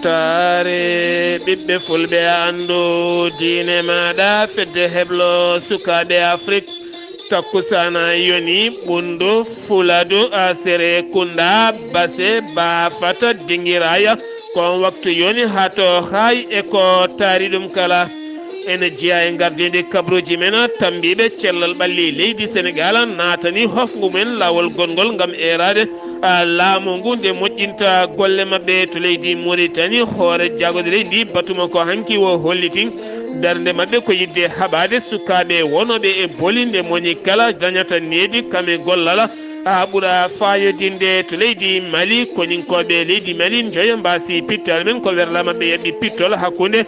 Weltaare ɓiɓɓe fulɓe andu diine maɗa fedde heblo sukaɓe Afrique takkusana yoni ɓundu fuladu sere kunda base bafata dingiraya kon waktu yoni hato hay eko taari ɗum kala ene jeeya e gardidi kabaruuji men tambiɓe cellal ɓalli leydi Sénégal natani hofgu men lawol gongol gam erade laamu ngu nde moƴƴinta golle mabɓe to leydi Mauritanie hoore jagode leydi batuma ko hanki o holliti darde mabɓe ko yidde haɓade sukaɓe wonoɓe e boli nde moni kala dañata needi kame gollala ɓuura fayodinde to leydi Mali koninkoɓe leydi Mali joya mbasi pittal men ko werla mabɓe yaɓɓi pittol hakkude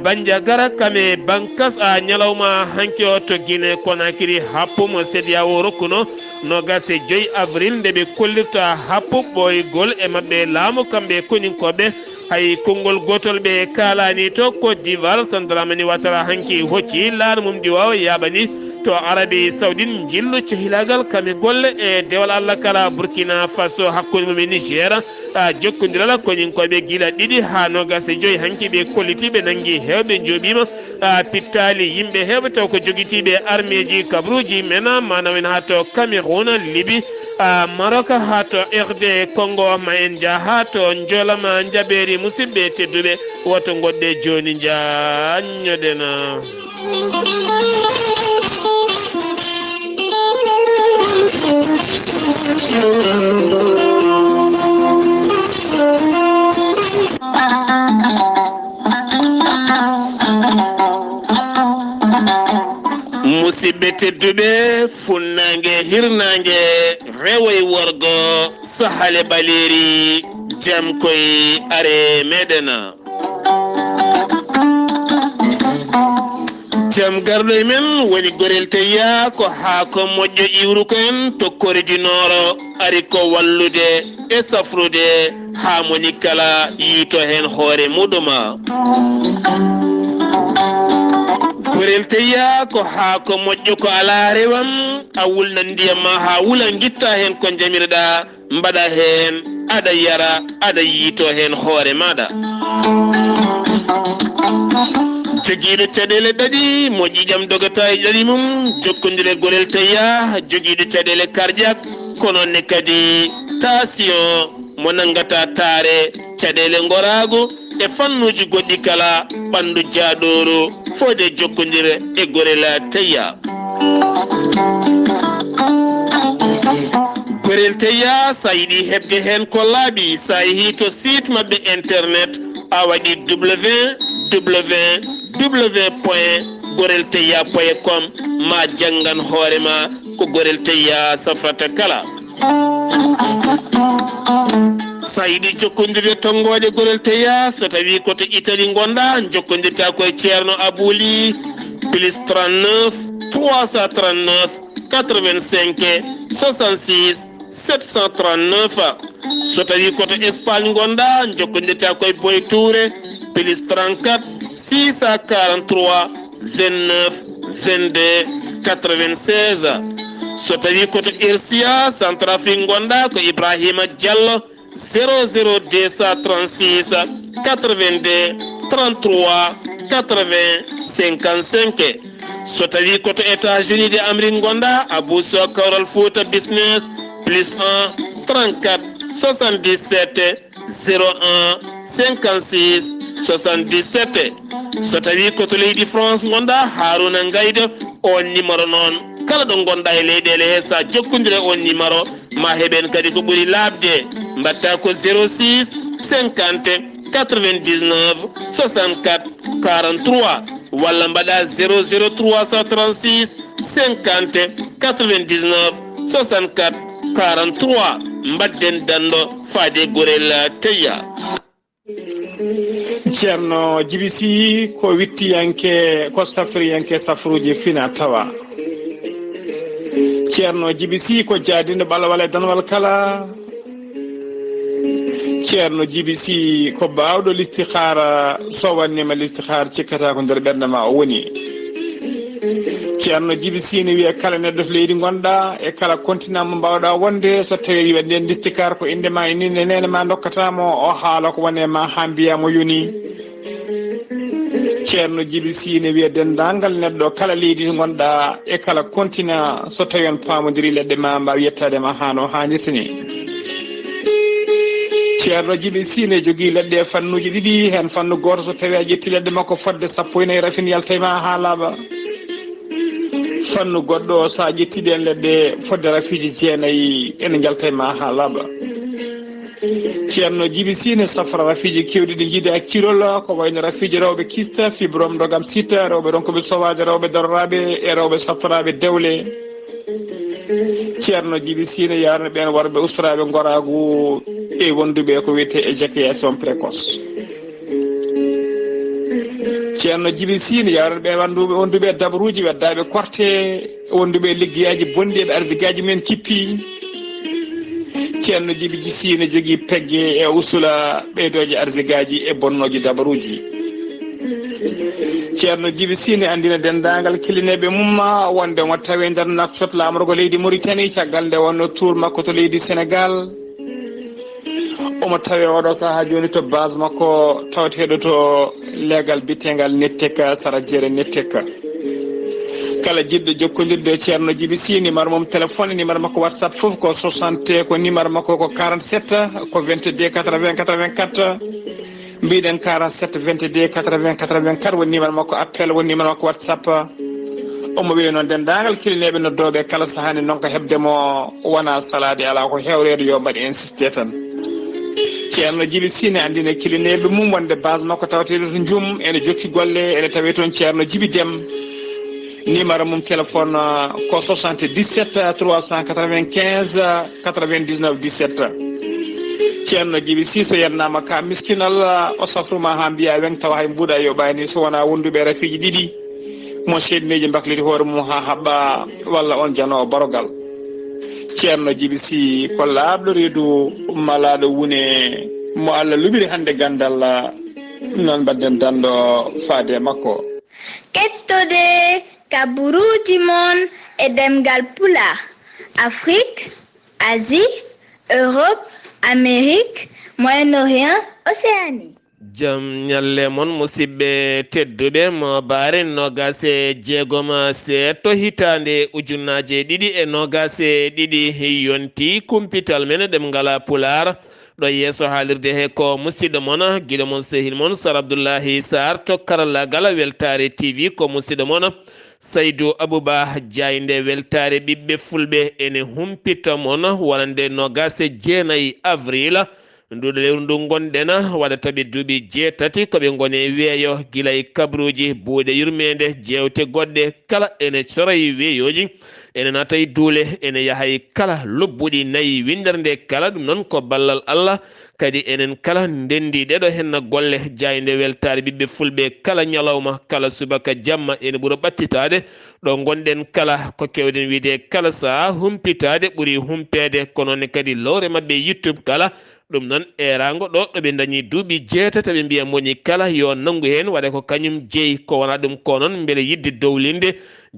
bandiagara kame bankas ñalawma hanki o to Guinée Conakry happumo CEDEAO rokkuno nogase 5 avril nde ɓe kollirta happu ɓoygol e mabɓe laamu kamɓe koninkoɓe hay konngol gotol ɓe kalani to Côte d'Ivoire Sandaramani Ouattara hanki hocci laamu mum diwaw yaɓani to Arabie Saoudite jillu cehilagal kame golle e dewal Allah kala Burkina Faso hakkude mum e Niger jokkodirala koninkoɓe guila ɗiɗi ha nogase 5 hanki ɓe kolliti ɓe nangi hewɓe jooɓima pittali yimɓe hewɓe taw ko joguitiɓe armée ji kabaruuji mena manawen ha to Cameroun Libye Maroc ha to RD Congo ma en jaa ha to jolama jaɓeri musidɓe tedduɓe woto goɗɗe joni jaññoɗena musidɓe tedduɓe funnangue hirnangue rewoye worgo sahale ɓaleri jam koye are meɗena jam garɗo e men woni gorel teya ko ha ko moƴƴo iwru ko en tokkoridinoro ari ko wallude e safrude ha moni kala yiito hen hoore muɗuma gorel teya ko ha ko moƴƴo ko ala rewam a wulna ndiyam ma ha wula guitta hen ko jamirɗa mbaɗa hen aɗa yara aɗa yiito hen hoore maɗa joguiɗo caɗele ɗaɗi mo ƴiƴam dogata e ɗaɗi mum jokkodire gorel teya joguiɗo caɗele cardiaque kono ne kadi tension mo nangata taare caɗele gorago e fannuji goɗɗi kala ɓandu jaaɗoru fode jokkodire e gorel teya gorel teya sa yiɗi hebde hen ko laaɓi sa yeehi to site mabɓe internet a waɗi www.gorelteya.com ma janggan hoorema ko gorel teya safrata kala sa yiɗi jokkodirde tonggode gorel teya so tawi koto Italie gonɗa jokkodirta koye ceerno Abouli plus 39 339 85 66 739 so tawi koto Espagne gonɗa jokkodirta koye Boy Touré plus 34 643 29 22 96 so tawi koto Irsia Centrafrique gonɗa ko Ibrahima Diallo 00236 82 33 80 55 so tawi koto États-Unis de Amérique gonɗa Abou Sow Kawral Fouta Business plus 1 34 77 01 56 77 so tawi koto leydi France gonɗa Haruna Gaydo on numéro noon kala ɗo gonɗa e leyɗele he sa jokkodire on numéro ma heɓen kadi ko ɓuuri labde mbatta ko 06 50 99 64 43 walla mbaɗa 00336 50 99 64 43 mbadden dando faade gorel teya ceerno Djibisi ko wittiyanke ko safriyanke safruji fina tawa ceerno Djibisi ko jaadinde ɓalawal e danwal kala ceerno Djibisi ko bawɗo listihara so wannima listihar cikkata ko nder ɓernde ma o woni ceerno Djiby Sy ne wiya kala neɗɗo to leydi gonɗa e kala continent mo mbawɗa wonde so tawi wiya nden distikar ko indema e ninde nene ma dokkatamo o haala ko wone ma ha mbiyamo yoni ceerno Djiby Sy ne wiya dendagal neɗɗo kala leydi to gonɗa e kala continent so tawi on pamodiri leɗɗe ma mbawa yettadema hano hannirtini ceerno Djiby Sy ne jogui leɗɗe e fannuji ɗiɗi hen fannu goto so tawi a ƴetti leɗɗe makko fodde 14 rafin yalta ma ha laaɓa fannu goɗɗo sa ƴettiɗi en leɗɗe fodde rafiji 9 ene jalta ma ha laaɓa ceerno Djiby Sy ne safra rafiji kewɗi ɗi jiide hakkilol ko wayno rafiji rewɓe kista fibrom dogam sita rewɓe ronkoɓe sowaje rewɓe dororaɓe e rewɓe saftoraɓe dewle ceerno Djiby Sy ne yarno ɓen worɓe ustaraɓe goragu e wonduɓe ko wiyete éjaculation précoce ceerno Djiby Sy ne yarno ɓen wonduɓe dabaruji weddaɓe korte wonduɓe liggueyaji bonɗi ɓe arsigaji men kippi ceerno Djiby Sy ne jogui pegge e usula ɓeydoje arsigaji e bonnoji dabaruji ceerno Djiby Sy ne andina dendagal kilineɓe mumma wonde mo tawi nder naktot lamorgo leydi Mauritanie caggal nde wonno tour makko to leydi Sénégal omo tawi oɗo saaha joni to base makko tawateɗo to legal bitegal netteka sara jeere netteka kala jiɗɗo jokkodirde ceerno Djiby Sy numéro mum téléphone numéro makko whatsapp foof ko 60 ko numéro makko ko 47 ko 22 80 84 mbiɗen 47 22 80 84 woni numéro makko appel woni numéro makko whatsapp omo wiya noon dendagal kilineɓe noddoɓe kala sahani noon ko hebdemo wona salade ala ko hewrede yo mbaɗi insisté tan ceerno Djiby Sy ne andine kilineɓe mum wonde base makko tawateɗo to Djoum ene jokki golle ene tawi toon ceerno Djiby Déme numéro mum téléphone ko 77 395 99 17 ceerno Djiby Sy so yennama ka miskinal o safruma ha mbiya wen tawa hay mbuuɗa yoɓani so wona wonduɓe rafiji ɗiɗi mo seeɗineji bakliti hoore mum ha haɓɓa walla on janowo barogal ceerno Djiby Sy ko laaɓɗo reedu malaɗo wune mo Allah luɓiri hannde Ganndal noon mbadden danɗo faade makko kettode kabaruuji mon e ɗemngal pulaar Afrique, Asie, Europe, Amérique, Moyen-Orient, Océanie. Jam nyalle mon musidɓe tedduɓe mawbaare nogase jeegom seeɗto hitande ujunnaje ɗiɗi e nogase ɗiɗi yonti kumpital men ɗemngal pulaar ɗo yeeso haalirde he ko musidɗo mon guiɗo mon sehil mon Sar Abdullaahi Saar to karallagal Weltaare TV ko musidɗo mon Saydou Abouba Diaynde Weltaare ɓiɓɓe fulɓe ene humpita mon wonande nogase 9 avril nduɗo lewru ndu gonɗen waɗata ɓe duuɓi 7 koɓe gone weeyo guilay kabaruuji buuɗe yurmeende jewte goɗɗe kala ene soroy weeyoji ene nata e duule ene yahay kala lobbuɗi 4 windere nde kala ɗum noon ko ballal Allah kadi enen kala ndendiɗe ɗo henna golle Diaynde Weltaare ɓiɓɓe fulɓe kala ñalawma kala subaka jamma ene ɓuura ɓattitade ɗo gonɗen kala ko kewɗen wiide kala saha humpitade ɓuuri humpede kononne kadi lowre mabɓe YouTube kala ɗum noon erago ɗo ɗoɓe dañi duuɓi 7 ɓe mbiya moni kala yo nanggu hen waɗa ko kañum jeeyi ko wona ɗum ko noon beele yidde dowlinde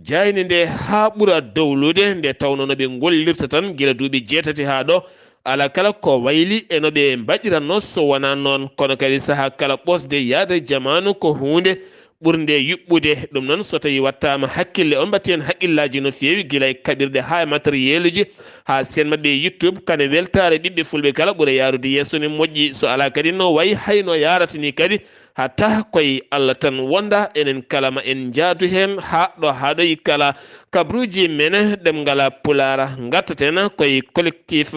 jayne nde ha ɓuura dowlude nde tawno no ɓe gollirta tan guila duuɓi 7 ha ɗo ala kala ko wayli eno ɓe mbaɗiranno so wona noon kono kadi saaha kala ɓosde yaade jamanu ko hunde ɓurde yuɓɓude ɗum noon so tawi wattama hakkille on mbatti hen haqqillaji no fewi guila e kaɓirɗe ha e matériel uji ha sen mabɓe YouTube kane Weltaare ɓiɓɓe fulɓe kala ɓuura yarude yesso ni moƴƴi so ala kadi no wayi hayno yarata ni kadi hatta koye Allah tan wonda enen kalama en jaadu hen ha ɗo haɗoyi kala kabaruuji men ɗemngal pulaar gattaten koye collectif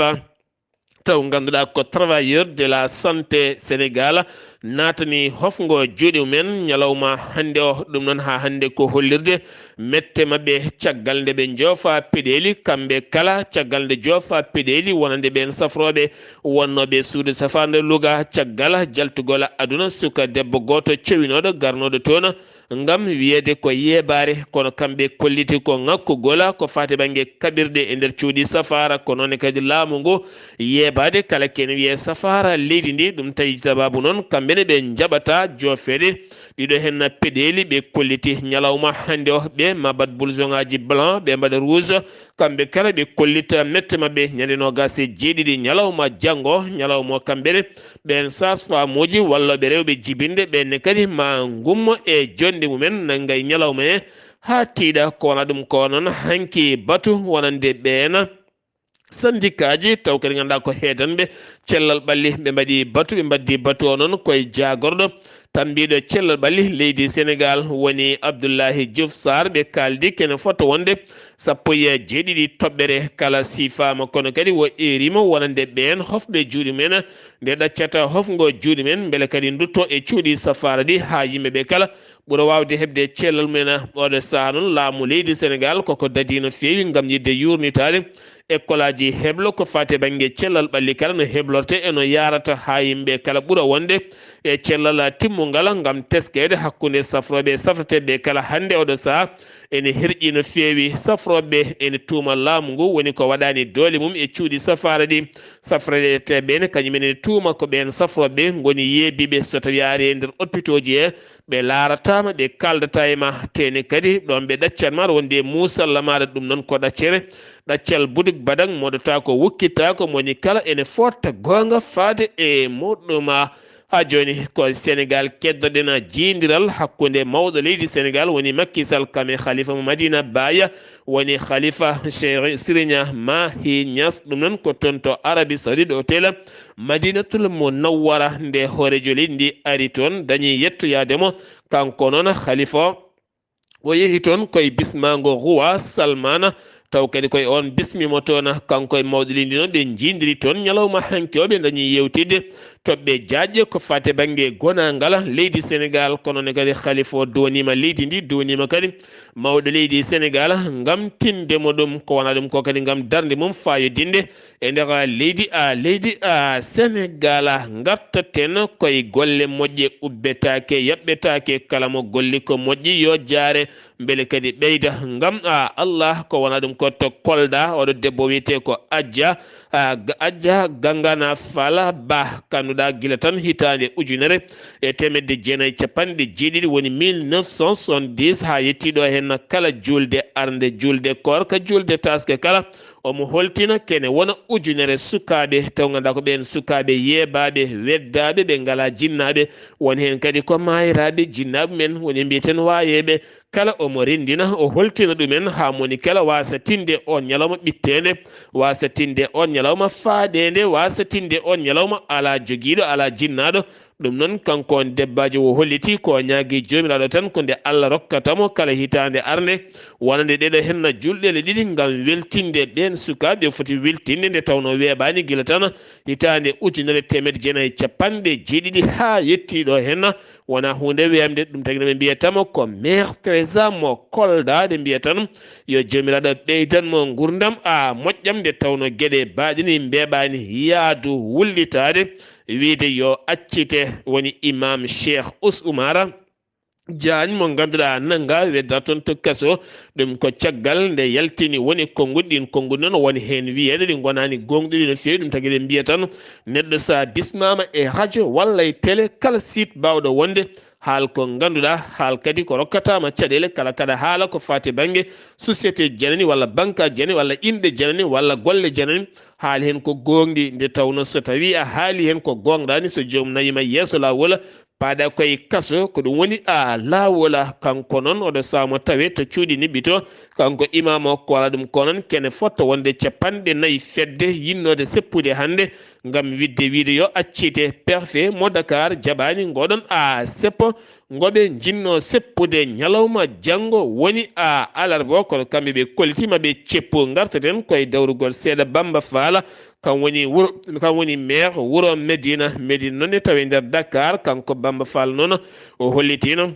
taw ganduɗa ko travailleur de la santé Sénégal natani hofgo juuɗe mumen ñalawma hannde o ɗum noon ha hannde ko hollirde mette mabɓe caggal nde ɓe joofa peɗeli kamɓe kala caggal nde joofa peɗeli wonande ɓen safroɓe wonnoɓe suudu safande Louga caggal jaltugol aduna suka debbo goto cewinoɗo garnoɗo toon ngam wiyede ko yeɓare kono kamɓe kolliti ko ŋakkugola ko fati banggue kaɓirɗe e nder cuuɗi safara ko noon kadi laamu ngu yeɓade kala kene wiye safara leydi ndi ɗum tawi sababu noon kamɓene ɓe jaɓata jofede ɗiɗo hen peɗeli ɓe kolliti ñalawma hannde o ɓe mabat blouson ngaji blanc ɓe mbaɗa rouge kamɓe kala ɓe kollita mette mabɓe ñande nogas e jeeɗiɗi ñalawma janggo ñalawma kamɓene ɓen sage-femme uji walla ɓe rewɓe jibinde ɓenne kadi ma gummo e jonde mumen naggay ñalawma e ha tiiɗa ko wona ɗum ko noon hanki batu wonande ɓeena sandikaji taw kadi ganduɗa ko heedanɓe cellal ɓalli ɓe mbaɗi batu ɓe mbaddi batu o noon koye jagorɗo tambiɗo cellal ɓalli leydi sénégal woni Abdullaahi Saar ɓe kaldi kene foto wonde 17 toɓɓere kala sifama kono kadi wo erima wonande ɓen hofɓe juuɗe men nde ɗaccata hofgo juuɗe men beele kadi dutto e cuuɗi safara ɗi ha yimɓeɓe kala ɓuura wawde heɓde cellal mumen oɗo saha noon laamu leydi sénégal koko dadi no fewi gam yidde yurnitade école aji heblo ko fate banggue cellal ɓalli kala no heblorte eno yarata ha yimɓe kala ɓuura wonde e cellal timmugal gam teskede hakkude safroɓe e safrateɓe kala hande oɗo saaha ene herƴi no fewi safroɓe ene tuuma laamu ngu woni ko waɗani doole mum e cuuɗi safara ɗi safrateɓene kañumen ene tuuma ko ɓen safroɓe goni yeebiɓe so tawi ari e nder hôpitaux ji e ɓe laaratama ɓe kaldata e ma tene kadi ɗon ɓe ɗaccanma wonde musalla maɗa ɗum noon ko ɗaccere ɗaccal budik badang modota ko wukkitta ko moni kala ene forta gonga faade e muɗɗuma ha joni ko sénégal keddoɗen jindiral hakkude mawɗo leydi sénégal woni Macky Sall kame khalifa mo Madina Baya woni khalifa Serigne Mahi Niass ɗum noon ko toon to Arabie Saoudite o tela Madinatul Munawwara nde hoorejo leydi ndi ari toon dañi yettoyademo kanko noon khalifa o yeehi toon koye bismago roi Salmana taw kadi koye on bismimo toon kanko e mawɗo leydi noon ɓe jindiri toon ñalawma hanki o ɓe dañi yewtidde toɓɓe jaajƴe ko fate banggue gonangal leydi sénégal kono ne kadi khalifa o donima leydi ndi donima kadi mawɗo leydi sénégal gam tindemo ɗum ko wona ɗum ko kadi gam darde mum fayodinde e nder leydi sénégal gartaten koye golle moƴƴe ubbetake yaɓɓetake kala mo golli ko moƴƴi yo jaare beele kadi ɓeyda gam Allah ko wona ɗum ko to Kolda oɗo debbo wiyete ko Adja Gangana Fala Ba kanduɗa guila tan hitande ujunere e temedde jeenayyi capanɗe jeeɗiɗi woni 1970 ha yettiɗo hen kala julde arde julde korka julde taske kala omo holtina kene wona ujunere sukaɓe taw ganduɗa ko ɓen sukaɓe yeebaɓe weddaɓe ɓe ngala jinnaɓe woni hen kadi ko mayiraɓe jinnaɓe men woni mbiyeten wayeɓe kala omo rendina o holtina ɗumen ha moni kala wasa tinde on ñalawma ɓittede wasa tinde on ñalawma faaɗede wasa tinde on ñalawma ala joguiɗo ala jinnaɗo ɗum noon kanko on debbajo o holliti ko ñaagui jomiraɗo tan ko nde Allah rokkatamo kala hitande arde wonande ɗeɗo henna julɗele ɗiɗi gam weltinde ɓen sukaɓe foti weltinde nde tawno weeɓani guila tan hitande ujunere temedde jeenayyi capanɗe jeeɗiɗi ha yettiɗo henna wona hunde wemde ɗum tagui ɓe mbiyatamo ko maire Teresa mo Kolda ɗe mbiya tan yo jomiraɗo ɓeydanmo gurdam moƴƴam nde tawno gueɗe baɗini mbeɓani yaadu wullitade wiide yo accite woni imam Cheikh Oumar Diagne mo ganduɗa nanga wedda toon to kaso ɗum ko caggal nde yaltini woni konguɗi ɗin konguɗi noon woni hen wiyede ɗi gonani gonɗuɗi no fewi ɗum tagui ɗen mbiya tan neɗɗo sa bismama e radio walla e télé kala site bawɗo wonde haal ko ganduɗa haal kadi ko rokkatama caɗele kala kada haala ko fati banggue société janani walla banque janani walla inɗe janani walla golle janani haali hen ko gonɗi nde tawno so tawi a haali hen ko gonɗani so joomum nayima yeeso lawol paada koye kaso ko ɗum woni laawola kanko noon oɗo saamo tawe to cuuɗi niɓɓito kanko imam o ko wala ɗum ko noon kene fotta wonde capanɗe nayyi fedde yinnode seppude hannde ngam widde wiide yo accite perfe mo Dakar jaɓani ngoɗon seppo ngoɓe jinno seppude ñalawma janggo woni alarba kono kamɓe ɓe kollitima ɓe ceppo gartaten koye dawrugol seeɗa Bamba Faala kam woni maire wuro Medina noon tawi nder Dakar kanko Bamba Fall noon o hollitino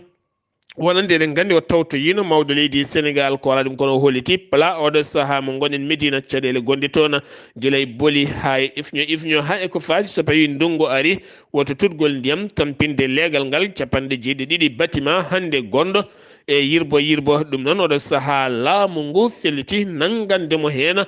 wonande eɗen gandi o tawto yino mawɗo leydi Sénégal ko wala ɗum kono holliti pla oɗo saaha mo gonen Médina caɗele gonɗe toon guila e booli ha e ifño ha eko faati so tawi ndungu ari woto tutgol ndiyam tampinde leegal ngal capanɗe jeeɗiɗiɗi bâtiment hannde gonɗo e yirbo ɗum noon oɗo saaha laamu ngu felliti nanggandemo hen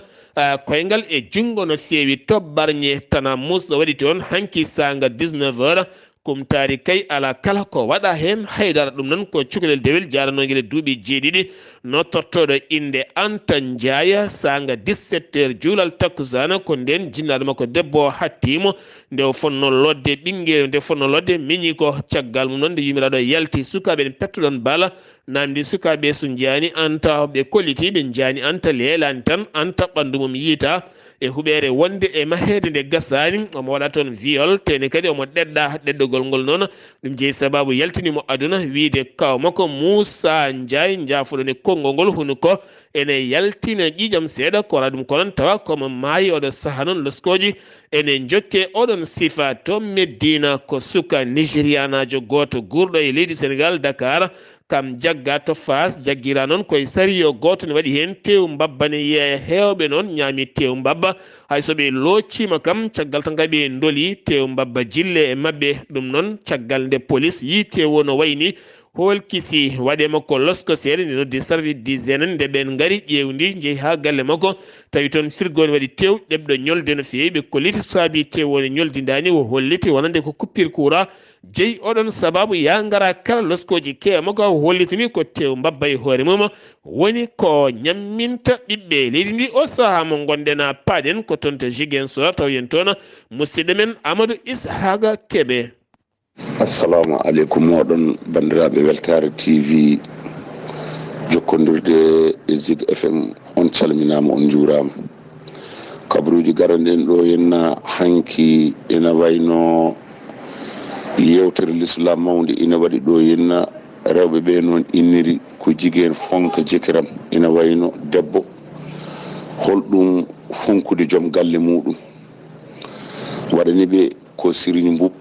koyngal e jungo no feewi tobbarñe tana musɗo waɗi toon hanki sanga 19 heures kumtari kay ala kala ko waɗa hen haydara ɗum noon ko cukalel dewel jaranoguel duuɓi jeeɗiɗi nottortoɗo inde Anta Ndiaye sanga 17 heures juulal takkusana ko nden jinnaɗo makko debbo hattimo nde fonno lodde ɓinguel nde fonno lodde miñi ko caggal mum noon nde yimiraɗo yalti sukaɓe en pettoɗon bala namdi sukaɓe so jaani Anta ɓe kolliti ɓe jaani Anta leelani tan Anta ɓandu mum yiita e huɓere wonde e mahede nde gasani omo waɗa toon viol tene kadi omo ɗeɗɗa ɗeɗɗogol ngol noon ɗum jeeyi sababu yaltinimo aduna wiide kaw makko Moussa Ndiaye jaafuɗon e konngol ngol huno ko ene yaltina ƴiƴam seeɗa ko waɗa ɗum ko noon tawa komo maayi oɗo saaha noon loskoji ene jokke oɗon sifa to Medina ko suka nigérianajo goto gurɗo e leydi Sénégal Dakar kam jagga to Fass jaggira noon koye sariyo goto ne waɗi hen tew mbabba ne yiiya hewɓe noon ñaami tew mbabba haysoɓe loccima kam caggal to gaɓe dooli tew mbabba jille e mabɓe ɗum noon caggal nde police yi tewo no wayni holkisi waɗema ko losko seeɗa nde noddi service d'hygiène nde ɓen gaari ƴewdi jeeyi ha galle makko tawi toon frigo ne waɗi tew ɗeɓɗo ñolde no feewi ɓe kolliti saabi tew wone ñoldidani o holliti wonande ko coupure courant jeeyi oɗon sababu ya gara kala loskoji keema ko hollitini ko tew mbabba e hoore mum woni ko ñamminta ɓiɓɓe leydi ndi o saaha mo gonɗen paaɗen ko toon to Ziguinchor taw yen toon musidɗo men Amadou Ishaga Kébé. Assalamu aleykum moɗon bandiraɓe Weltaare TV jokkodirde e Zig FM on calminama on juurama kabaruuji garanɗen ɗo henna hanki ena wayno yewtere l'islam mawde ina waɗi ɗo henna rewɓe ɓe noon inniri ko jiguen fonka jikiram ina wayno debbo holɗum funkude joom galle muɗum waɗani ɓe ko sirigne mbub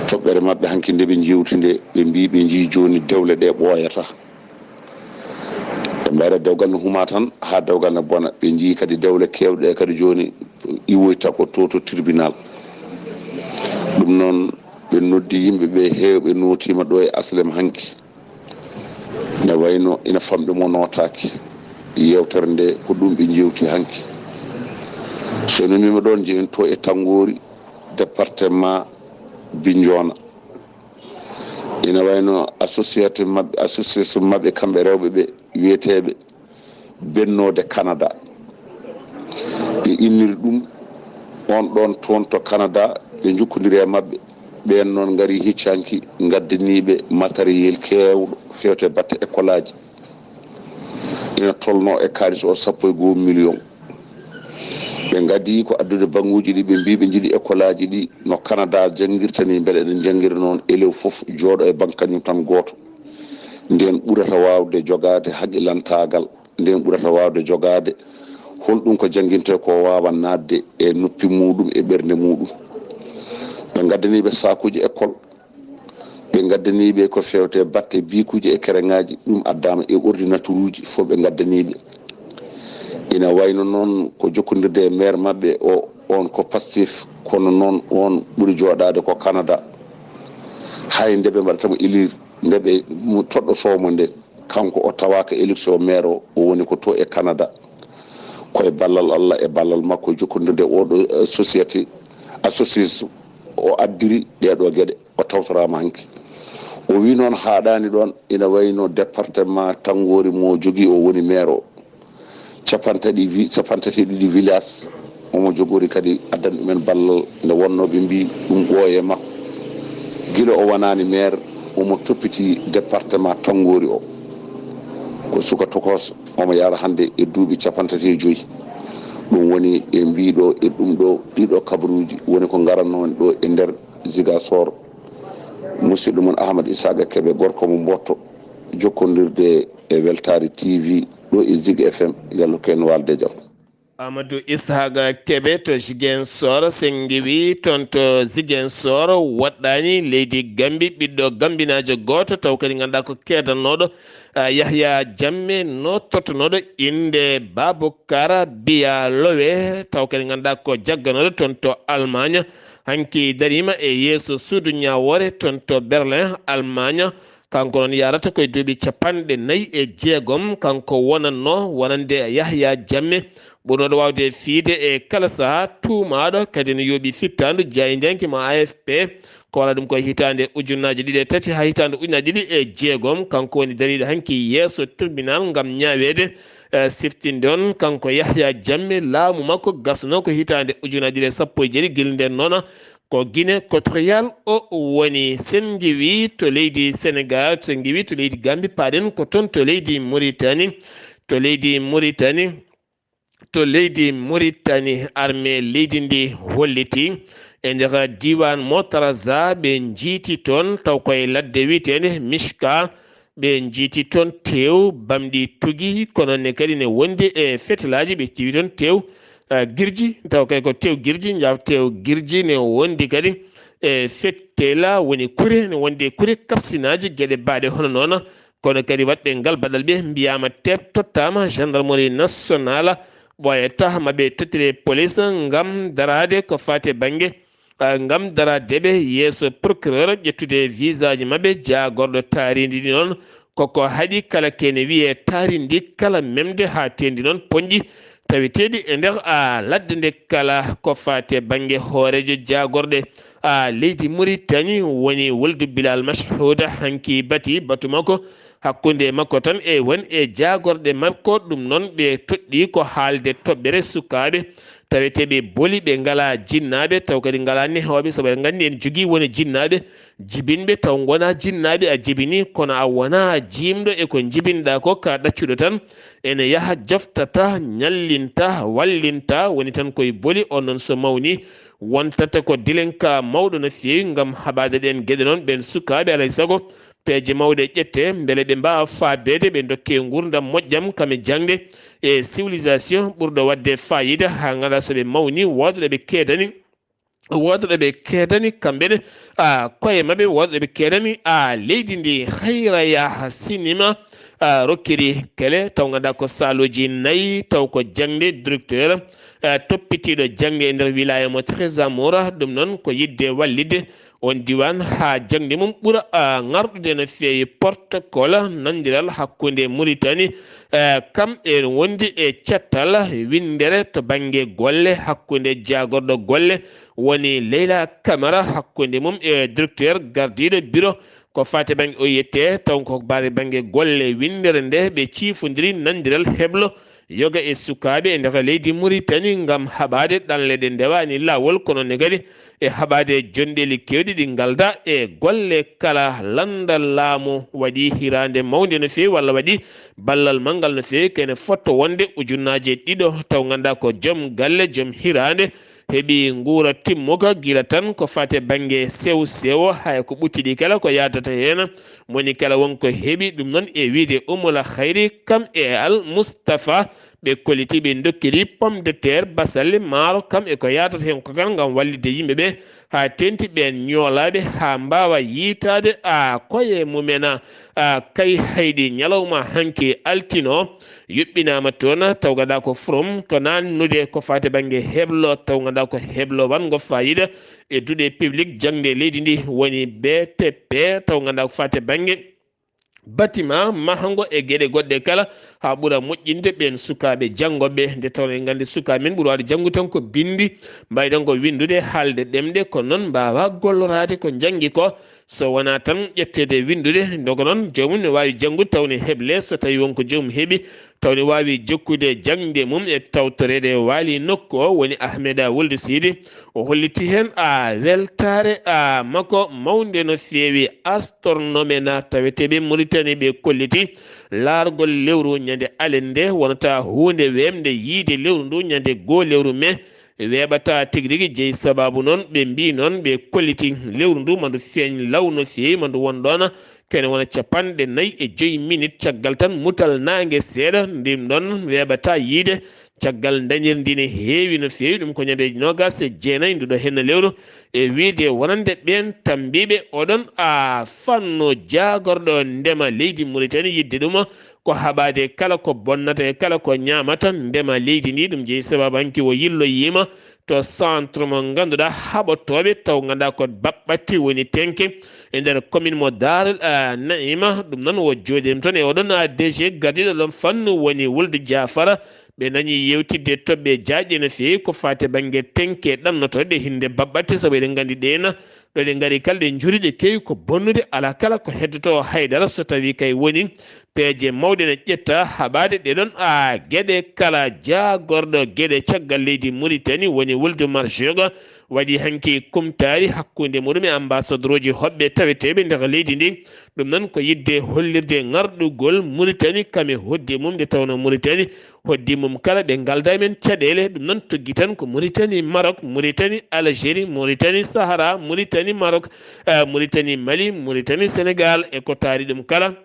toɓɓere mabɓe hanki nde ɓe jewti nde ɓe mbi ɓe jii joni dewle ɗe ɓooyata ɓe mbayra dewgal ne huma tan ha dewgal ne bona ɓe jii kadi dewle kewɗe kadi joni iwoyta ko to tribunal ɗum noon ɓe noddi yimɓe ɓe hewɓe notima ɗo e aslem hanki ne wayno ina famɗe mo notaki yewtere nde ko ɗum ɓe jewti hanki so nomima ɗon jeeyen to e Tangori département Bignona ina wayno association mabɓe kamɓe rewɓe ɓe wiyeteɓe bennode Canada ɓe inniri ɗum on ɗon toon to Canada ɓe jukkodiri e mabɓe ɓen noon gari hiccanki gaddaniɓe matériel kewɗo fewte batte école aji ina tolno e kalis o 1 million ɓe gaddi ko addude banguji ɗi ɓe mbi ɓe jiiɗi école aji ɗi no Canada jangguirtani beele ɗen jangguira noon élève foof jooɗo e banque kañum tan goto nden ɓurata wawde jogade haqqilantagal nden ɓurata wawde jogade holɗum ko jangguinte ko wawa nadde e noppi muɗum e ɓernde muɗum ɓe gaddaniɓe sakuji école ɓe gaddaniɓe ko fewte batte bikuji e kereŋaji ɗum addama e ordinateur uji fof ɓe gaddaniɓe ina wayno noon ko jokkodirde e maire mabɓe o on ko Pastef kono noon on ɓuuri joɗade ko Canada hay ndeɓe mbaɗatamo élire ndeɓe toɗɗotomo nde kanko o tawaka élection maire o woni ko to e Canada koye ballal Allah e ballal makko jokkodirde oɗo société association o addiri ɗeɗo gueɗe o tawtorama hanki o wi noon haɗani ɗon ina wayno département Tangori mo jogui o woni maire o capantati ɗiɗi village omo jogori kadi addani ɗumen ballal nde wonnoɓe mbi ɗum ɓooye makko guila o wonani maire omo toppiti département Tangori o ko suka tokos omo yara hande e duuɓi 55 ɗum woni e mbiɗo e ɗum ɗo ɗiɗo kabaruuji woni ko garannoon ɗo e nder Ziguinchor musidɗo mon Ahmad Isaga Kébé gorko mo mbotto jokkodirde e Weltaare TV ɗo e Zig FM yallo ken walde jaam. Amadou Ishaga Kebe to Ziguinchor sengiwi toon to Ziguinchor waɗɗani leydi Gambi ɓiɗɗo gambinajo goto taw kadi ganduɗa ko keedanoɗo Yahya Jammeh no tottonoɗo inde Baboucar Biya Lowe taw kadi ganduɗa ko jagganoɗo toon to Allemagne hanki darima e yeeso suudu ñawore toon to Berlin Allemagne kanko noon yarata koye duuɓi 46 kanko wonanno wonande Yahya Jammeh ɓurnoɗo wawde fiide e kala saaha tuumaɗo kadi ne yooɓi fittandu jaydenki mo AFP ko wala ɗum koye hitande ujunnaje 2 ha hitande ujunnaje 2 kanko woni dariɗo hanki yeeso tribunal gam ñawede siftinde on kanko Yahya Jammeh laamu makko gasno ko hitande ujunnaje 17 guila nden noon ko Guinée Équatorial o woni sen giwi to leydi Sénégal sen giwi to leydi Gambie paɗen ko toon to leydi Mauritanie armée leydi ndi holliti e nder diwan Motaraza ɓe jiiti toon taw koye ladde witende Mishka ɓe jiiti toon tew bamɗi tugi kono ne kadi ne wondi e fetelaji ɓe ciwi toon tew girji taw kay ko tew girji jaw tew girji ne wondi kadi e fettela woni kure ne wondi kure kapsinaji gueɗe baɗe hono noon kono kadi waɗɓe ngal baɗal ɓe mbiyama tottama gendarmerie nationale ɓoyata maɓe tottire police ngam darade ko fate banggue ngam daradeɓe yeeso procureur ƴettude visa ji maɓɓe jagorɗo taaridi ɗi noon koko haaɗi kala kene wiye taaridi kala memde ha tendi noon poñƴi tawiteɗi e nder ladde nde kala ko fate banggue hoorejo jagorɗe leydi Mauritanie woni Woldu Bilal Mashhouda hanki batu makko hakkunde makko tan e won e jagorɗe makko ɗum noon ɓe toɗɗi ko haalde toɓɓere sukaɓe taweteɓe booli ɓe ngala jinnaɓe taw kadi ngala nehoɓe saabu eɗen gandi en jogui woni jinnaɓe jibinɓe taw gona jinnaɓe a jibini kono a wona jimɗo e ko jibinɗa ko ka ɗaccuɗo tan ene yaaha joftata ñallinta wallinta woni tan koye booli on noon so mawni wontata ko dilenka mawɗo no fewi gam haɓade ɗen gueɗe noon ɓen sukaɓe alay saago peeje mawɗe ƴette beele ɓe mbawa faabede ɓe dokke gurdam moƴƴam kame jangde e civilisation ɓurɗo wadde fayida ha gala soɓe mawni wodɓe keedani kamɓene koye mabɓe wodɓe keedani leydi ndi hayraya sinima rokkiri kele taw ganduɗa ko saloji 4 taw ko jangde directeur toppitiɗo jangde e nder wilaya mo Trésamour ɗum noon ko wallide on diwan ha jangde mum ɓuura garɗude no fewi protocole nandiral hakkude Mauritanie kam e wondi e cattal windere to banggue golle hakkude jagorɗo golle woni Leyla Camara hakkude mum e directeur gardiɗo bureau ko fate banggue o yette taw ko baare banggue golle windere nde ɓe ciifodiri nandiral heblo yoga e sukaɓe e nder leydi Mauritanie gam haɓade ɗanleɗe ndewani lawol kono ne kadi e haɓade jonɗeli kewɗi ɗi galda e golle kala landal laamu waɗi hirande mawde no fewi walla waɗi ballal manggal no fewi kene fotto wonde ujunnaje 2 taw ganduɗa ko joom galle joom hirande heeɓi guura timmuka gila tan ko fate banggue sew sewo hay ko ɓucciɗi kala ko yadata hen moni kala wonko heeɓi ɗum noon e wiide Oumoula Khayri kam e Al Moustapha ɓe kolliti ɓe dokkiri pomme de terre basalle maaro kam e ko yadata hen ko kal gam wallide yimɓeɓe ha tenti ɓen ñoolaɓe ha mbawa yitade koye mumena kay hayɗi ñalawma hanki altino yuɓɓinama toon taw ganduɗa ko from ko nannude ko fate banggue heblo taw ganduɗa ko heblo wango fayida e duuɗe public jangde leydi ndi woni BTP taw ganduɗa ko fate banggue bâtiment mahango e gueɗe goɗɗe kala ha ɓuura moƴƴinde ɓen sukaɓe janggoɓe nde tawno en gandi sukaɓe men ɓuura wade janggu tan ko bindi mbawi tan ko windude haalde ɗemɗe ko noon mbawa gollorade ko janggi ko so wona tan ƴettede windude dogo noon jomum ne wawi janggude tawne heble so tawi wonko joomum heeɓi tawne wawi jokkude jangde mum e tawtorede waali nokku o woni Ahmeda Wuld Sidi o holliti hen weltare makko mawde no fewi astornomena taweteɓe Mauritanie ɓe kolliti laargol lewru ñande alende wonata hunde wemde yiide lewru ndu ñande 1 lewru mai weɓata tigui rigui jeeyi sababu noon ɓe mbi noon ɓe kolliti lewru ndu mandu feeñ law no fewi mandu won ɗon kene wona 45 minutes caggal tan mutal nangue seeɗa ndim ɗon weɓata yiide caggal dañirdi ne heewi no feewi ɗum ko ñande nogas e jeenayyi nduɗo henna lewru e wiide wonande ɓen tambiɓe oɗon a fanno jagorɗo ndema leydi Mauritanie yidde ɗum ko haɓade kala ko bonnata e kala ko ñamata ndema leydi ndi ɗum jeeyi sababanki o yilloyima to centre mo ganduɗa haɓotoɓe taw ganduɗa ko baɓɓatti woni tenke e nder commune mo Darul Naima ɗum noon wo jooɗima toon e oɗon DG gardiɗo ɗon fannu woni Wulde Diafara ɓe dañi yewtidde toɓɓe jaaƴe no feewi ko fate banggue tenke ɗannotoɗe hinde baɓɓatti saabu eɗen gandi ɗena ɗo ɗe gaari kala ɗe juuri ɗe keewi ko bonnude ala kala ko heddoto haydara so tawi kay woni peeje mawɗe ne ƴetta haɓade ɗeɗon gueɗe kala jagorɗo gueɗe caggal leydi Mauritanie woni Wulde Marjogo waɗi hanki kumtari hakkude muɗum e ambassadeur uji hoɓɓe taweteɓe nder leydi ndi ɗum noon ko yidde hollirde ngarɗugol Mauritanie kame hoddi mum nde tawno Mauritanie hoddi mum kala ɓe galda men caɗele ɗum noon togui tan ko Mauritanie Maroc Mauritanie Algérie Mauritanie Sahara Mauritanie Maroc Mauritanie Mali Mauritanie Sénégal e ko taari ɗum kala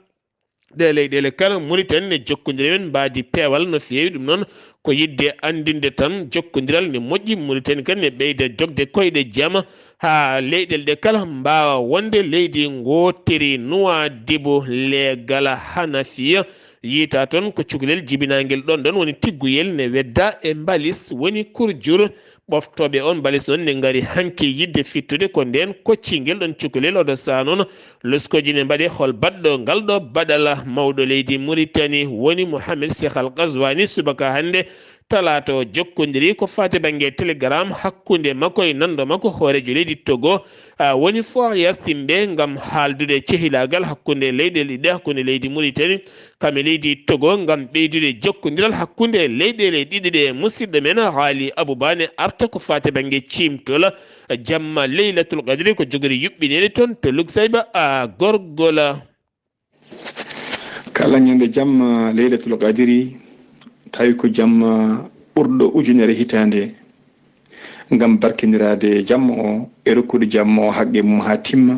ɗe leyɗele kala Mauritanie ne jokkodiri men mbadi peewal no feewi ɗum noon ko yidde andinde tan jokkodiral ne moƴƴi Mauritanie kadi ne ɓeyda jogde koyɗe jaama ha leyɗele ɗe kala mbawa wonde leydi gotiri Nouadhibou leegal Hanafiya yiita toon ko cukalel jibinaguel ɗon woni tigguyel ne wedda e mbalis woni kurjur ɓoftoɓe on mbalis noon ne gaari hanki yidde fittude ko nden koccingel ɗon cukalel oɗo saha noon luskoji ne mbaɗe hol baɗɗo ngal ɗo baɗala mawɗo leydi Mauritanie woni Mohamed Cheikh Al Ghazouani subaka hannde talata o jokkodiri ko fate banggue télégramme hakkude makko e nando makko hoorejo leydi Togo woni Foria Simbe gam haaldude cehilagal hakkude leyɗele ɗiɗi hakkude leydi Mauritanie kame leydi Togo gam ɓeydude jokkodiral hakkude leyɗele ɗiɗi ɗe musidɗo men haali Abouba ne arta ko fate banggue cimtol jamma Laylatul Qadri ko jogori yuɓɓinede toon to Lugsayba gorgola kala ñande jamma Laylatul Qadri tawi ko jamma ɓurɗo ujunere hitande ngam barkinirade jamma o e rokkude jamma o haqqe mum ha timma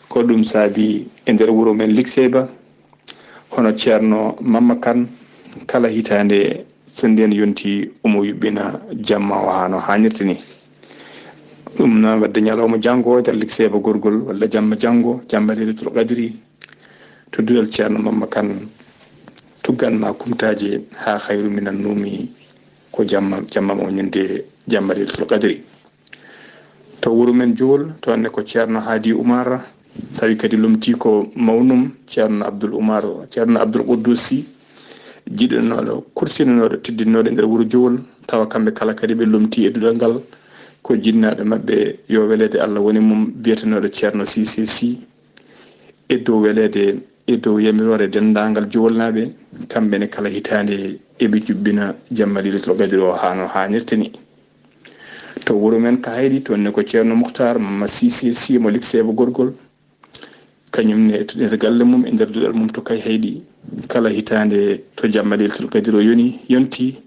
ko ɗum saabi e nder wuuro men Lugsayba hono ceerno Mamma Kane kala hitande so nden yonti omo yuɓɓina jamma o hano hannirta ni ɗum noon wadde ñalawma janggo nder Lugsayba gorgol walla jamma janggo jamma Laylatul Qadri to duɗal ceerno Mamma Kane tugganma kumtaji ha hayru minan numi ko jamma mo ñande jamma Laylatul Qadri to wuuro men Dewle toonne ko ceerno Hadi Oumar tawi kadi lomti ko mawnum ceerno Abdoul Quddus jiɗinoɗo kursinoɗo teddinoɗo nder wuuro Dewle tawa kamɓe kala kadi ɓe lomti e duɗal ngal ko jinnaɓe mabɓe yo welede Allah woni mum biyetenoɗo ceerno Cissé e dow welede e dow yamirore dendagal Dewlenaɓe kamɓene kala hitande eɓe jubbina jamma Laylatul Qadri o hano hannirta ni to wuuro men ka haydi toonne ko ceerno Mouhtar Mama Cissé mo Lugsayba gorgol kañumne e galle mum e nder duɗal mum to kay haydi kala hitande to jamma Laylatul Qadri o yonti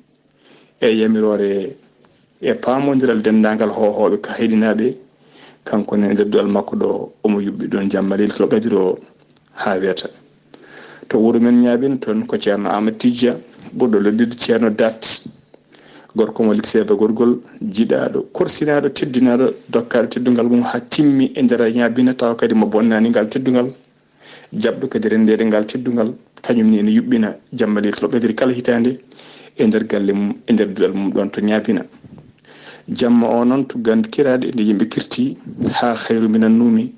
e yamirore e pamodiral dendagal hohoɓe ka haydinaɓe kanko ne nder duɗal makko ɗo omo yuɓɓi ɗon jamma Laylatul Qadri o ha wiyata to wuuro men ñaabin toon ko ceerno Amadou Tidja ɓurɗo lollide ceerno Dat gorko mo Lugsayba gorgol jiɗaɗo korsinaɗo teddinaɗo dokkaɗo teddugal mum ha timmi e nder ñaabina tawa kadi mo bonnani ngal teddugal jabɗo kadi rendede ngal teddugal kañumni ne yuɓɓina jamma Laylatul Qadri kala hitande e nder galle mum e nder duɗal mum ɗon to ñaabina jamma o noon tuggande kirade nde yimɓe kirti ha hayru minan numi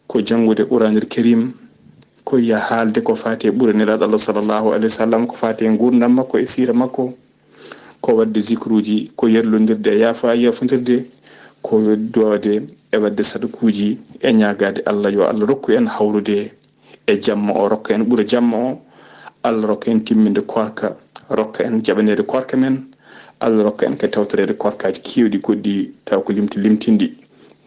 ko jangude Qur'anul Karim ko ya haalde ko fati e ɓuraniraɗo Allah sallllahu alayhi wa sallam ko fati e gurdam makko e sira makko ko wadde zicruji ko yerlodirde e yafodirde ko weddode e wadde sadakuji e ñagade Allah yo Allah rokku en hawrude e jamma o rokka en ɓuura jamma o Allah rokka en timminde korka rokka en jaɓanede korka men Allah rokka en kadi tawtorede korkaji kewɗi goɗɗi taw ko limtindi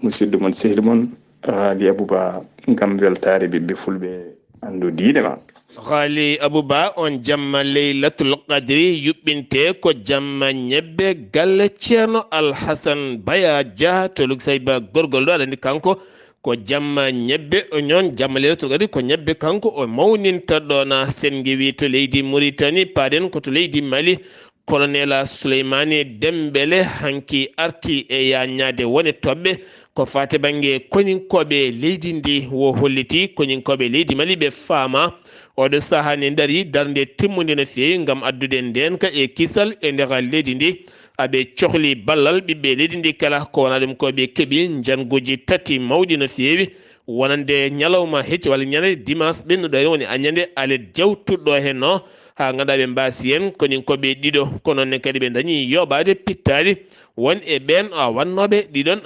musidɗo mon sehli mon haali Abouba gam weltare ɓiɓɓe fulɓe andu diine ma haali Abouba on jamma Laylatul Qadri yuɓɓinte ko jamma ñebbe galle ceerno Alhassane Baya Dia to Lugsayba gorgol ɗo aɗa andi kanko ko jamma ñebbe o ñon jamma Laylatul Qadri ko ñebbe kanko o mawninta ɗon sen gewi to leydi Mauritanie paɗen ko to leydi Mali colonel Souleymane Dembele hanki arti e yañade woni toɓɓe ko fate bange koñinkoɓe leydi ndi wo holliti koñinkoɓe leydi Mali ɓe faama oɗo saaha ne daari darde timmude no feewi ngam addude ndenka e kisal e nder leydi ndi aɓe cohli ballal ɓiɓɓe leydi ndi kala ko wona ɗum ko ɓe keeɓi janguji tati mawɗi no feewi wonande ñalawma hecci walla ñande dimanche ɓennuɗo hen woni añande ale jawtuɗɗo hen no ha ganduɗa ɓe mbasi hen konin koɓe ɗiɗo ko noonne kadi ɓe dañi yoɓade pittali won e ɓen wannoɓe ɗiɗon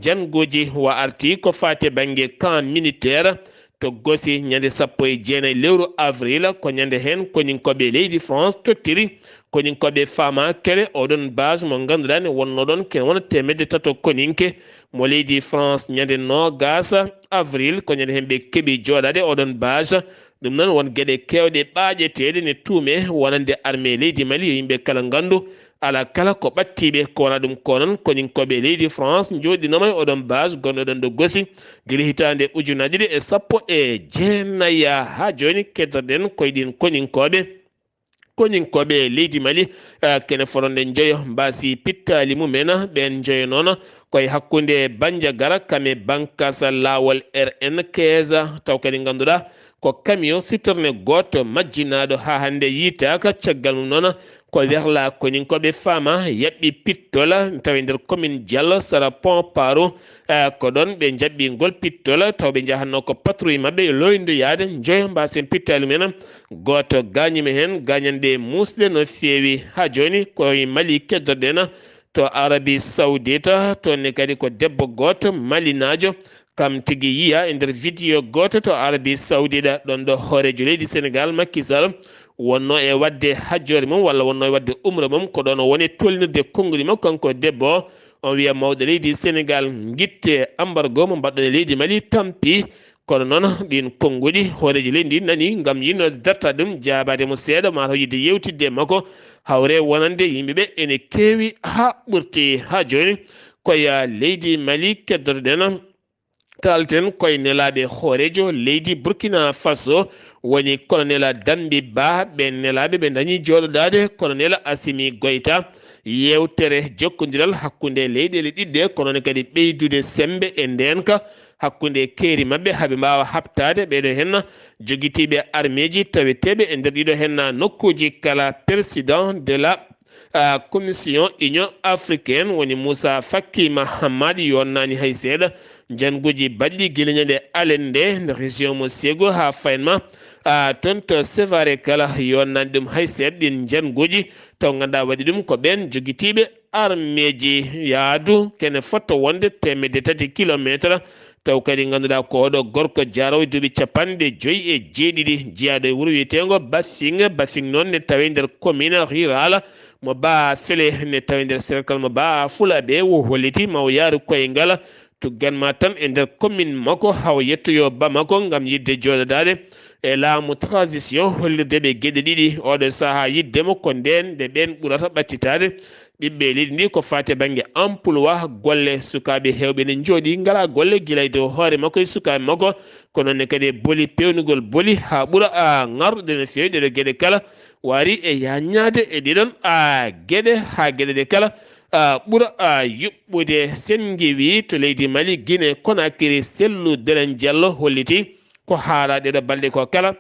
janguji wa arti ko fate banggue camp militaire to gosi ñande 19 lewru avril ko ñande hen konin koɓe leydi France tottiri konin koɓe fama kele oɗon base mo ganduɗa ne wonno ɗon ken wona temedde tato koninke mo leydi France ñande 20 avril ko ñande hen ɓe keeɓi joɗade oɗon base ɗum noon won gueɗe kewɗe ɓaƴeteɗe ne tuume wonande armée leydi Mali yo yimɓe kala gandu ala kala ko ɓattiɓe ko wona ɗum ko noon konin koɓe leydi France joɗinoma oɗon base gonɗoɗon ɗo gosi guila hitande ujunaje ɗiɗi e 19 ha joni keddoɗen koyeɗin koñinkoɓe leydi Mali kene foronde joyo mbasi pittali mumen ɓen joyo noon koye hakkude Bandiagara kame bankasa lawol RN 15 taw kadi ganduɗa ko camion citerne goto majjinaɗo ha hande yitaka caggal mum noon ko werla koñinkoɓe fama yaɓɓi pittola tawi nder commune Diallo sara pont paro ko ɗon ɓe jaɓɓi ngol pittola taw ɓe jahanno ko patrouille mabɓe loydu yaade joyo mbasen pittali mumen goto gañima hen gañande musɗe no feewi ha joni koye Mali keddoɗen to Arabie Saoudite tonne kadi ko debbo goto malinajo kam tigi yiya e nder vidéo goto to Arabie Saoudite ɗon ɗo hoorejo leydi Sénégal Macky Sall wonno e wadde hajjore mum walla wonno e wadde umra mum ko ɗon o woni tolnirde konnguli makko kanko debbo on wiya mawɗo leydi Sénégal guitte embargo mo mbaɗɗon e leydi Mali tampi kono noon ɗin konnguli hoorejo leydi ndi nani ngam yinno darta ɗum jabade mo seeɗa mataw yidde yewtidde makko hawre wonande yimɓeɓe ene keewi ha ɓurti ha joni koye leydi Mali keddotoɗen kalten koye nelaɓe hoorejo leydi Burkina Faso woni colonel Dambi Ba ɓe nelaɓe ɓe dañi joɗodade colonel Assimi Goïta yewtere jokkodiral hakkude leyɗele ɗiɗɗe kono kadi ɓeydude sembe e ndenka hakkude keeri mabɓe haaɓe mbawa habtade ɓeɗo hen joguitiɓe armée ji taweteɓe e nder ɗiɗo hen nokkuji kala président de la commission union africaine woni Moussa Faki Mahamad yonnani hay seeɗa janguji baɗɗi guilañade alende nder région mo Ségo ha faynma toon to Sévaré kala yonnani ɗum hay seeɗa ɗin janguji taw ganduɗa waɗi ɗum ko ɓen joguitiɓe armée ji yaadu kene fotto wonde 3 kilométre taw kadi ganduɗa ko oɗo gorko jarowo duuɓi 57 jeeyaɗo e wuuro wiyetego Bafing noon ne tawe nder commune rural mo ba fele ne tawe nder cercle mo ba fulɓe wo holliti mawo yaaru koyngal tugganma tan e nder commune makko haw yettoyo Bamako ngam yidde joɗodade e laamu transition hollirde ɓe gueɗe ɗiɗi oɗo saaha yiddemo ko nden nde ɓen ɓurata ɓattitade ɓiɓɓe leydi ndi ko fate banggue emploi golle sukaɓe hewɓe ne jooɗi ngala golle guilay dow hoore makko e sukaɓe makko ko noonne kadi booli pewnugol booli ha ɓuura ngaruɗe no fewi ɗeɗo gueɗe kala wari e yaññade e ɗiɗon gueɗe ha gueɗe ɗe kala ɓuura yuɓɓude sengiwi to leydi Mali Guinée Conakry Sellu Delen Diallo holliti ko haala ɗeɗo balɗe ko kala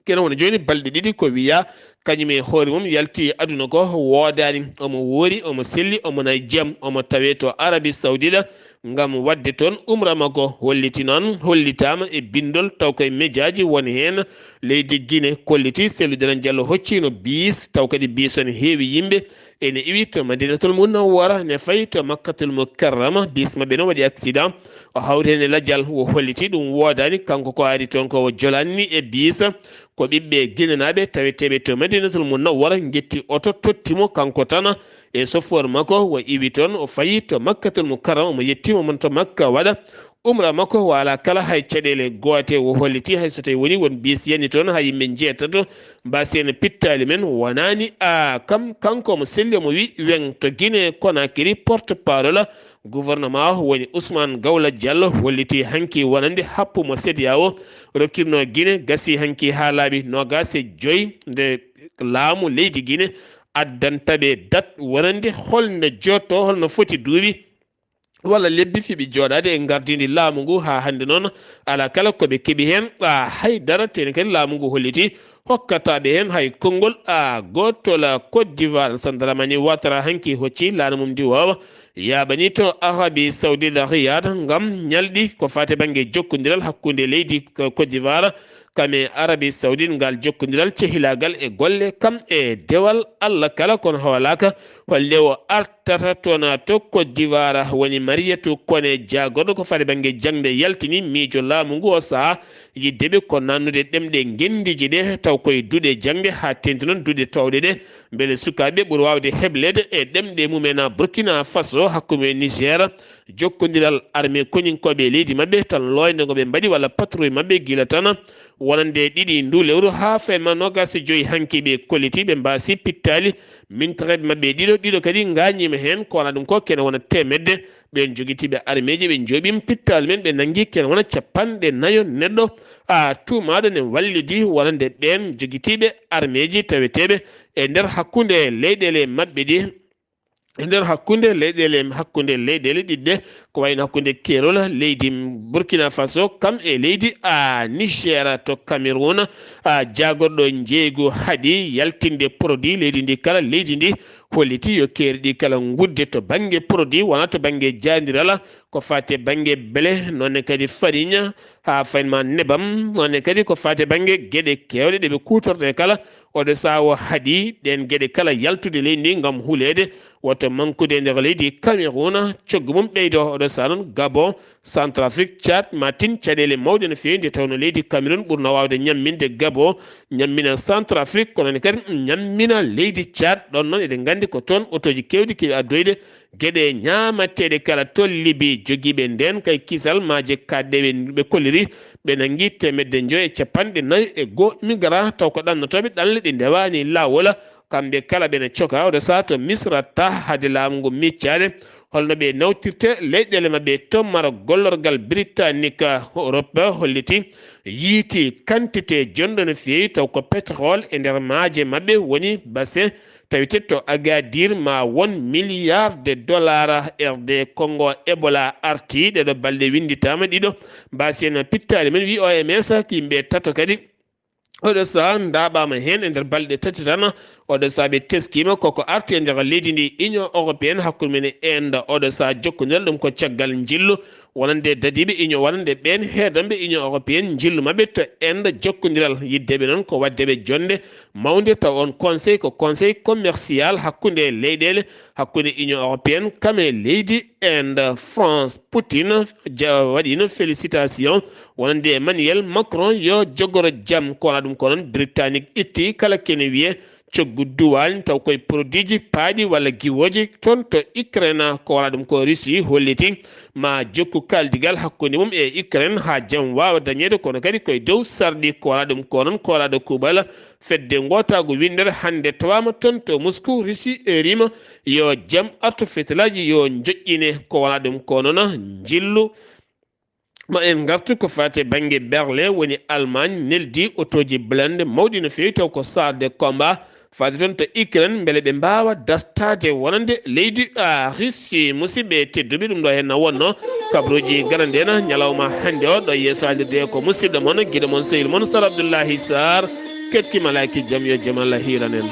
kene woni joni balɗe ɗiɗi ko wiya kañum e hoore mum yalti aduna ko woodani omo woori omo selli omo nayi jaam omo tawe to Arabie Saoudite ngam wadde toon umra makko holliti noon hollitama e bindol taw koye médiaji woni hen leydi Guinée kolliti Sellu Delen Diallo hoccino bis taw kadi bis on heewi yimɓe ene iwi to Madinatul Munawwara ne fayi to Makkatul Mukarrama bis mabɓe noon waɗi accident o hawri hen e ladial o holliti ɗum woodani kanko ko ari toon ko jolanni e bis ko ɓiɓɓe guinenaɓe taweteɓe to Madinatul Munawwara guetti oto tottimo kanko tan e chauffeur makko o iwi toon o fayi to Makkatul Mukarrama omo yettima mon to Makka waɗa umra makko wala kala hay caɗele goote o holliti hay so tawi woni won bis yani toon ha yimɓe jeetato mbasen pittali men wonani kam kanko mo selli omo wi wen to Guinée Conakry porte parole gouvernement woni Ousmane Gawla Diallo holliti hanki wonande happu mo seedia o rokkirno Guinée gasi hanki ha laaɓi 25 nde laamu leydi Guinée addanta ɓe dat wonande holno jotto holno foti duuɓi walla lebbi fiɓe jooɗade e gardidi laamu ngu ha hannde noon ala kala koɓe keeɓi hen haydara teni kadi laamu ngu holliti hokkataɓe hen hay konngol gotol Côte d'Ivoire Sandaramani Ouattara hanki hocci laana mum ndi wawa yaɓani to Arabie Saoudite Riyad ngam ñalɗi ko fate banggue jokkodiral hakkude leydi Côte d'Ivoire kame Arabie Saoudite ngal jokkodiral cehilagal e golle kam e dewal Allah kala kono hawalaka holle o artata tona to Côte d'Ivoire woni Mariétou Kone jagorɗo ko fate banggue jangde yaltini miijo laamu ngu o saaha yiddeɓe ko nannude ɗemɗe gendiji ɗe taw koye duuɗe jangde ha tenti noon duuɗe towɗe ɗe beele sukaɓe ɓuuri wawde heblede e ɗemɗe mumen Burkina Faso hakkude Niger jokkodiral armée koñinkoɓe leydi mabɓe tan loyde goɓe mbaɗi walla patrouille mabɓe guila tan wonande ɗiɗi ndu lewru ha fenma nogas joyi hanki ɓe kolliti ɓe mbasi pittali mintareɓe mabɓe ɗiɗo kadi gañima hen ko wona ɗum ko kene wona temedde ɓen joguitiɓe armée ji ɓe jooɓim pittal men ɓe nangui kene wona capanɗe nayo neɗɗo tumaɗo ne wallidi wonande ɓen joguitiɓe armée ji taweteɓe e nder hakkude leyɗele mabɓe ɗi e nder hakkude leyɗele ɗiɗɗe ko wayno hakkude Kerol leydi Burkina Faso kam e leydi Niger to Cameroun jagorɗo jeygu haaɗi yaltinde produit leydi ndi kala leydi ndi holliti yo keeri ɗi kala gudde to banggue produit wona to banggue jadiral ko fate banggue blé nonne kadi farine ha faynma nebam nonne kadi ko fate banggue gueɗe kewɗe ɗeɓe kutorte kala oɗo sawo haaɗi ɗen gueɗe kala yaltude leydi ndi gam hulede woto mankude nder leydi Cameroun coggu mum ɓeydo oɗo saa noon Gabon Centrafrique Tchad matin caɗele mawɗe no fewi nde tawno leydi Cameroun ɓurno wawde ñamminde Gabon ñammina Centrafrique kono kadi ñammina leydi Tchad ɗon noon eɗen gandi ko toon otoji kewɗi keeɓi addoyde gueɗe ñamateɗe kala to Libi joguiɓe nden kay kisal maje kadɗe ɓe kolliri ɓe nangui 150 migrant taw ko ɗannotoɓe ɗanle ɗi ndewani lawol kamɓe kala ɓene coka oɗo saa to Misra ta haade laamu ngu miccade holno ɓe nawtirte leyɗele mabɓe to mara gollorgal britannique Europe holliti yiiti quantité jonɗo no fewi taw ko pétrole e nder maaje mabɓe woni bassin tawite to Agadir ma won milliard de dollars RD Congo Ebola arti ɗeɗo balɗe winditama ɗiɗo mbasiyeno pittali men wi OMS ko yimɓe tato kadi oɗo saha ndaɓama hen e nder balɗe tati tan oɗo saha ɓe teskima koko arti e nder leydi ndi Union européenne hakkude men e Inde oɗo saha jokkodiral ɗum ko caggal jillu wonande dadiɓe union wonande ɓen heedanɓe union européenne jillu mabɓe to Inde jokkodiral yiddeɓe noon ko waddeɓe jonde mawde taw on conseil ko conseil commercial hakkude leyɗele hakkude union européenne kame leydi Inde France Poutine waɗino félicitation wonande Emmanuel Macron yo jogoro jaam ko wona ɗum ko noon britannique itti kala kene wiye coggu duwañ taw koye produit ji paaɗi walla giwoji toon to Ukraine ko wona ɗum ko Russie holliti ma jokku kaldigal hakkude mum e Ukraine ha jaam wawa dañede kono kadi koye dow sarɗi ko wona ɗum ko noon ko wona ɗo kuuɓal fedde gotago windere hannde tawama toon to Moscou Russie rima yo jaam artu fetelaji yo joƴƴine ko wona ɗum ko noon jillu ma en gartu ko fate banggue Berlin woni Allemagne neldi otoji blande mawɗi no fewi taw ko sar de combat fade toon to Ukraine beele ɓe mbawa dartade wonande leydi Russie musidɓe tedduɓe ɗum ɗo henna wonno kabaruuji garandena ñalawma hannde o ɗo yeeso halirde ko musidɗo moon guiɗo moon sehil moon Sar Abdullaahi Saar kettimalaki jaam yo jaam Allah hiranen